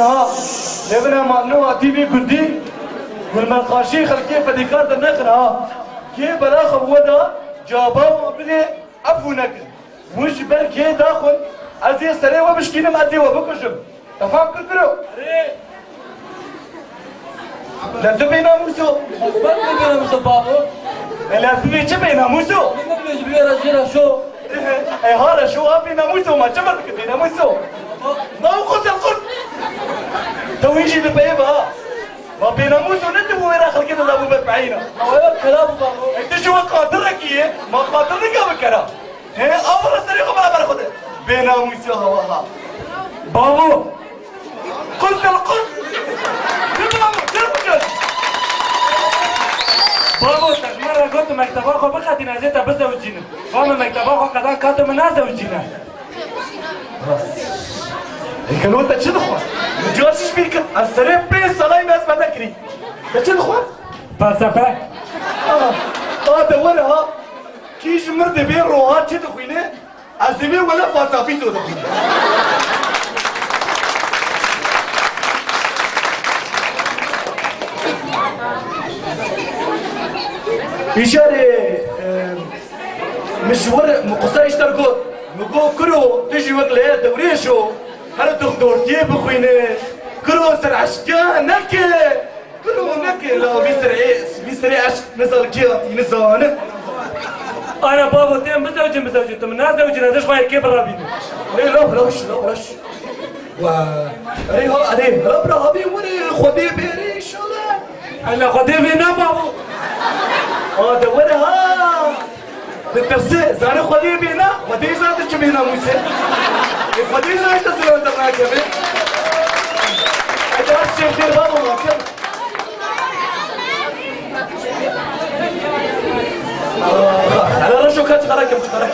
ها لبنا مانو تي في كردي والمقاشي خلقي فديكار دنخنا ها كي بلاخ ودا جابوا بلي عفونك وش بالكي داخل ازي سري وبشكينا ما ازي وبكشم تفهم كرو لا تبينا موسو بنا موسو بابو لا تبينا موسو بيجي رجينا شو اي هذا شو بينا موسو ما جمرك بينا موسو ما هو قلت القل تو يجي البيبه ما بينا موسو ندبو وين اخر كده لابو بعينه هو كلام بابو انت شو قادرك ايه ما قادرك بكره هي اول طريقه ما باخذ بينا موسو هواها بابو قلت القل بابو مرة قلت مكتبه خو بخدي نازيته بس وجينا قام مكتبه خو كذا كاتب نازه وجينا كانوا انت تشدخوا جوش بيك السريع بيس صلاي ناس ما تكري تشدخوا فلسفه دورها كيش مرد بين روحات تشدخوينه ازمي ولا فلسفي تدخوينه إشارة مشوار مقصر يشتركوا نقول كرو تجي وقت ليه دوريشو هل دكتور جيب خوينه كرو سر عشقان نكى كرو نكى لا بيسرع عشق مثل جيرتي نزانه أنا بابا تيم مزوجي تم ناس زوجنا زوج ما يكيب الرابين إيه لا و إيه هو أدين رب رابي وني خدي بيري إن شاء الله أنا خدي بينا بابا دورها بالتفسير زاني خدي بينا خدي زاد تشبينا موسى خدي زاد تسلو تبعك يا بنت أنت الشيخ دير بابا ما على رشو كات خراك مشترك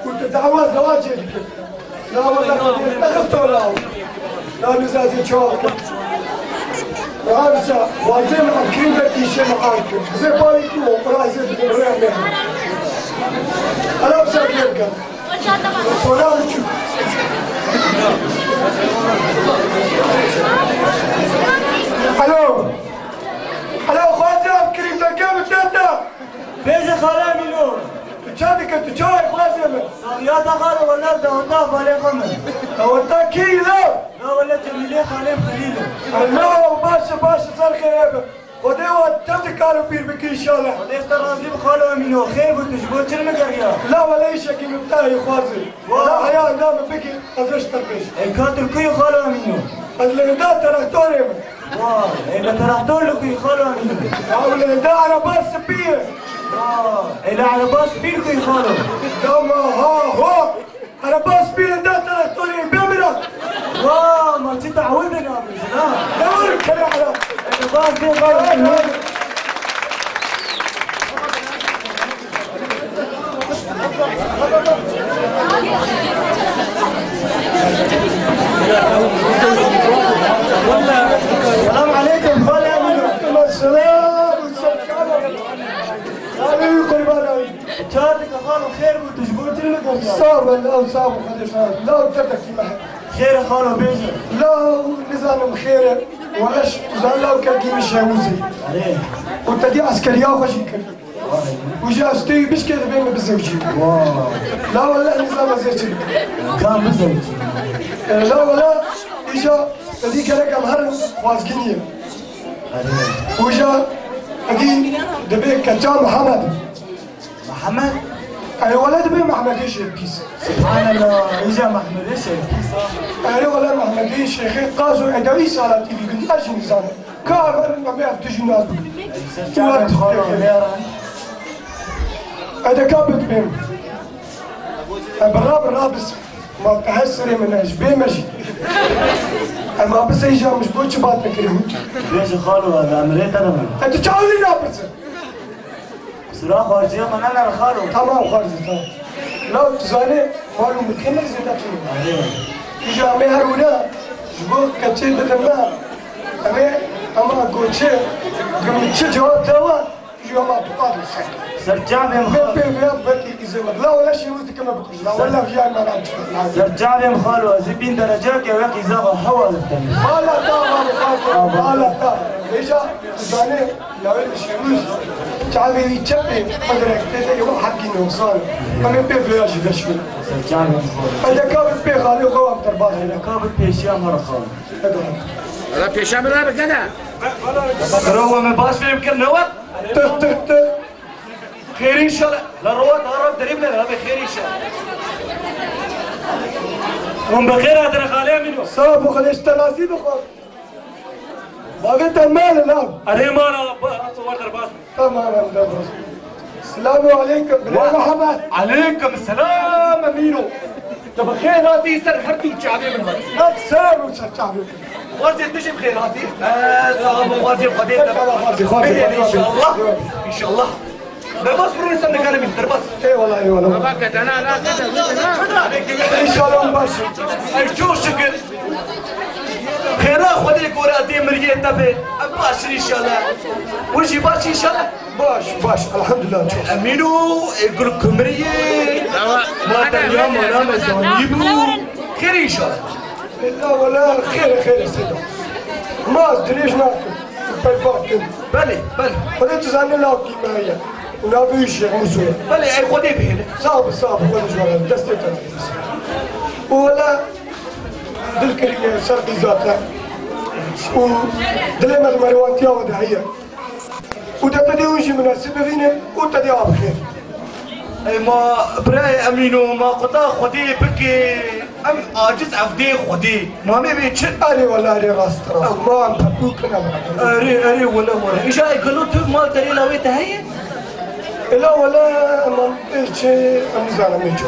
كنت دعوة زواجي لا والله اتخذته لا نزازي شوك وهذا وزين أكيد بدي شيء معاكم زي بايكو برازيل بالريال أنا بس أكيد ولا شو الو خازم كريم تركب التاتا بيجي خالي منو تشادك انت جاي خازم صغيات خالي ولا ده فالي قمر انت كيلو لا ولا جميلة خالي خليله الله باشا صار خيبه وديوه تبدي كانوا بير بك ان شاء الله ليش ترازي بخالو منو خير وتجبوت شنو مقريا لا ولا شيء كي مبتاعي خازم لا حياه دام بكي ازش تربيش ان كانت الكي خالو منو اللي ده تراكتوري واه اذا تراكتور لكي خالو منو اللي ده انا بس بيه إلى على باص بيركو يخالو لما هو أنا باص بيه ده تراكتوري بيمرة ما تتعودنا قبل لا دورك يا على إلى باص بيه غالو السلام عليكم خالي أمينو السلام عليكم قرباني جاتك خالو خير وتجبوت المقرية صاب خدشان لا تتكي معي خير خالو بيجي لا نزال خير ولاش زال لا كركي مش هوزي وانت دي عسكريه وخشي كركي وجا استوي بش كده بين بالزوجي لا ولا نظام زيتي كان بزوجي لا ولا اجا هذيك رقم هرم وازقينيه وجا اكيد دبيك كتاب محمد اي ولد بي محمد ايش الكيس سبحان الله اجا محمد ايش الكيس اي ولد محمد ايش شيخ قازو ادوي صلاه تي في قد اجي نظام كار ما بيعرف تجي ناس هذا كابت بيم بالرابس ما تحسري من ايش بيمشي اما بس ايجا مش بوتش باتنا كريم ليش خالو هذا امريت انا من انت تعالي نابلس صراحه خارجيه من انا خالو تمام خارجي تمام لا تزاني قالوا مكمل زيدتهم إجا أمي هرونا جبوك كتير بدنا أما قوتشي قمت جواب دوا يوم أبقى سرجع بهم لا ولا شيء وزي كما بقول لا ولا في ما نعرف سرجع بهم خالو زبين درجات يا وقت زاغ حوا لا تا لا تا إجا زاني لا ولا شيء تعالي يتشبه قدرك تيجي يوم حقي نوصل أنا بيفلاش فشو سرجع بهم خالو أنا كابل بيخالي قوام ترباط أنا كابل بيشيا مرة خالو هذا بيشا من هذا كذا روى من باش في يمكن نوت تخ خير ان شاء الله لا روت هرب دريب لنا بخير ان شاء الله هم بخير هذا خالي منو صاب وخليش تناسيب خال باقيت المال الآن أنا ما أنا صور درباس تمام درباس السلام عليكم بلا محمد عليكم السلام أمينو طب خيراتي سر حرتي وشعبي من هذا لا تسار وتشعبي وازي تجي بخيراتي صاحب وازي قديم ان شاء الله ان شاء الله درباس برو نسمع كلام من درباس اي والله اي والله ما كنت انا لا ان شاء الله ماشي اي شو شكر خيرا خدي كوراتي مريه تبي باش ان شاء الله وجي باش ان شاء الله باش الحمد لله امينو يقول لكم مريه ما تنيام ولا مزانيبو خير ان شاء الله لا ولا خير سيدي ما ادريش ناكل بالباكل بلي ولا تزعلني لا كيما هي ولا فيش مسؤول بلي اي خدي به صعب ولا جوال دستة ولا دلكريه سرقي ذاتها ودلما المروان تيا ودعيه وده بدي وجه مناسبة فينا وتدي بخير اي ما براي امينو ما قطع خدي بكي ام عاجز عفدي خدي ما بيتش اري ولا اري راس ما عم تبوك انا اري ولا ايش يقولوا تو ما تري لو تهي لا ولا ما بيتش امزانا ميجو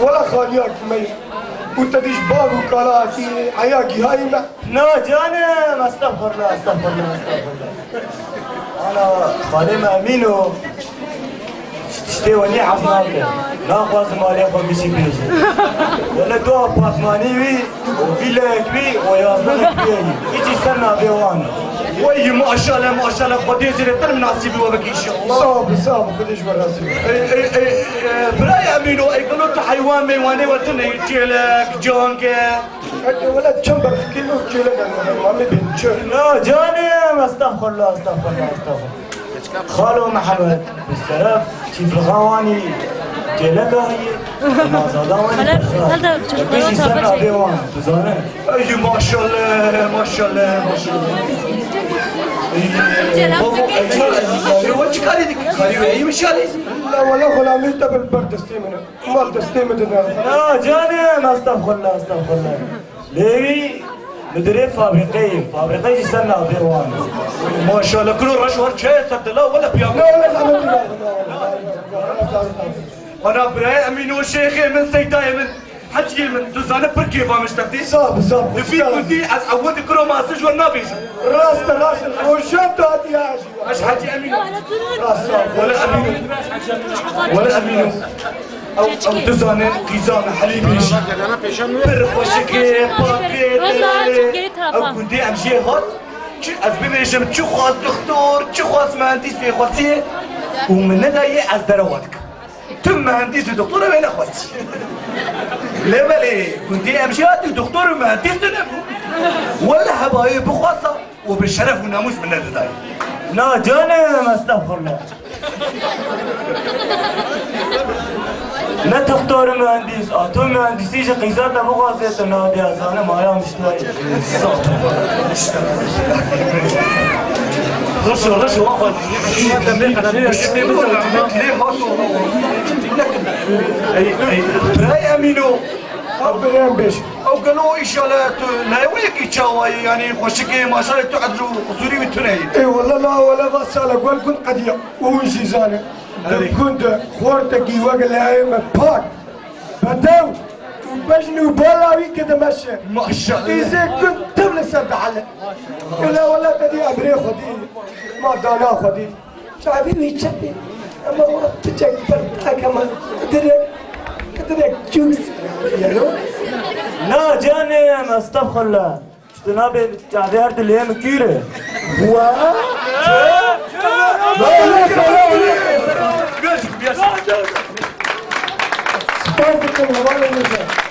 ولا خالياك مي وتديش باب وكالاتي عياقي هاي ما لا جانا استغفر الله انا خادم امينو تشتي وني عفناك لا خلاص مالي اخو بيشي بيجي ولا دو ابارتماني وي وفيلا كبي ويا زلمه كبيري يجي سنه بيوان وي ما شاء الله خدي زي الترمناسي وبك ان شاء الله صعب خديش وراسي براي امينو يقولوا تو حيوان ميواني وتني يجيلك جونك ولا تشمبر كيلو جيلك ما بين لا جاني استغفر الله خالو محمد بالسلام شيف الغواني جلكة هي ما زادواني بيجي سنة بيوان تزاني اي ما شاء الله وش كاري ديك كاري اي مش علي لا ولا غلامي تبل برد استيمنا مال تستيمنا لا جاني ما استغفر الله ليوي مدير فابريقي سنة بيوان ما شاء الله كل رشوة شيء صد لا ولا بيام لا انا براي امينو شيخي من سيداي من حجي من تزانة بركي فامش تبتي صعب في كنتي عود كرو ما سج ولا بيش راس وشات هاتي هاجي اش حجي امينو راس ولا امينو او تزانة قيزانة حليبيش برخوشكي باكيت او كنتي امشي هات أسبيبيشم تشو خاص دكتور تشو خاص مهندس في خواتي ومن هذا از درواتك تم مهندس ودكتور بين اخواتي لا بلي كنت امشي هاتي دكتور ومهندس ولا هباي بخاصة وبالشرف والناموس من هذا لا جاني ما استغفر الله لا دكتور مهندس اتو مهندسي قيزات ابو غازي نادي انا ما يا مشتاي رشو واخد براي امينو بريان بيش او قالوا ان شاء الله لا ويك يتشاوي يعني خوشكي ما شاء الله تعدلوا قصوري بالتناي اي والله لا ولا غسالة قول كنت قديا ويجي زاني كنت خورتك وقال لها باك بدو وبجني وبلاوي كده ماشي ما شاء الله إذا كنت تبل سرد على لا ولا تدي أبري خدي ما دانا خدي شعبي ويتشبي أما وقت تجك برتا كمان دري ترك جوكس يلو لا جانم استغفر الله اشتنابي تعدي هرد اللي هم كيرة وا بيجي سبايك الله والله